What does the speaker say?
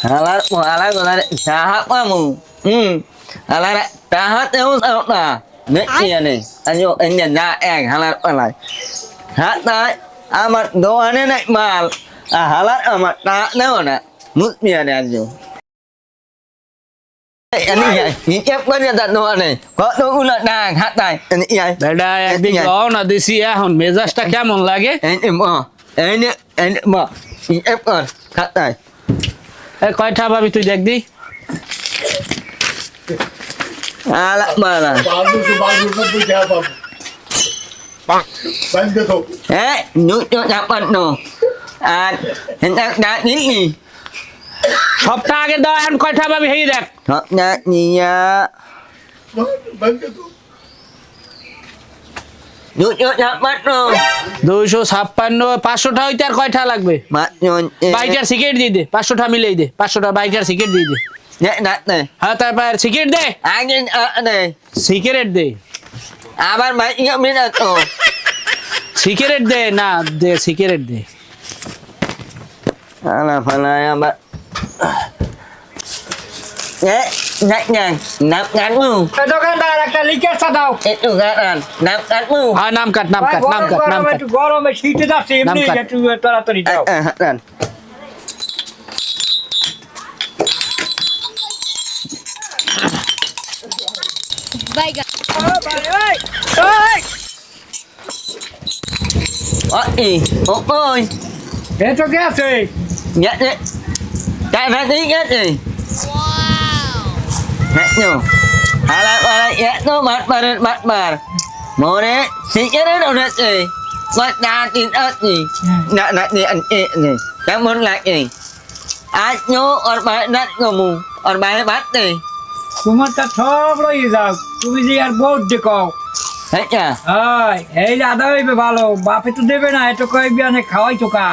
Halat mo ala ko na sahap mo. Ala tahat eu sao na. Nét kia này. Anh nhận ra em halat ala. Hát tại amat đồ anh này mà halat amat ta nếu nè. Mức kia này anh vô. Anh này ni ép có nhận đồ này. Có đồ ulat đang hát tại anh này. বেটা একদিন গাও না দিছি এখন মেজাজটা কেমন লাগে Anh mà ép con hát tại. এ কয়টা ভাবি তুই দেখ দি Ala mana? Bagus tu siapa? Pak, bantu tu. Nyut dapat no. Hendak dah ni. সপ্তাহ আগে দাও এখন কয়টা ভাবি হেই দেখ Thọ na ni ya. Bantu tu. Nyut dapat no. 256 500টা হইতে আর কয়টা লাগবে Mak nyon. বাইকের সিগারেট দিয়ে দে 500টা মিলাই দে 500টা বাইকের সিগারেট দিয়ে দে Nek nak ni. হ্যাঁ তারপর সিগারেট দে Angin ni. সিগারেট দে Abang mai ingat minat tu. Cigarette দে না দে সিগারেট দে Alah pala ya mak. Nak mu. দোকানদার একটা লিকের চা দাও Itu kan. Nak mu. হ্যাঁ নাম কাট নাম কাট নাম কাট নাম কাট একটু গরমে শীতে যাচ্ছে এমনি নাম কাট। একটু তাড়াতাড়ি দাও Kan. Ôi. এ তো গেছে Nhặt đi. Chạy phải tí nhặt đi. Nhặt nhô. Ala nhặt nó bắt mặt. Mô đấy. Xí cái đó đâu nè gì. Bắt đa tin ớt gì. Nạ đi ăn ị gì. Chẳng muốn lại gì. Ai nhô ở bài nát ngô mù. Ở bài bắt đi. তোমারটা সব লইয়ে যাও তুমি যে আর বহুত দেখো Thấy chưa? এই আদা হইবে ভালো বাপে তো দেবে না এটা কয়েক বিয়ানে খাওয়াই চোকা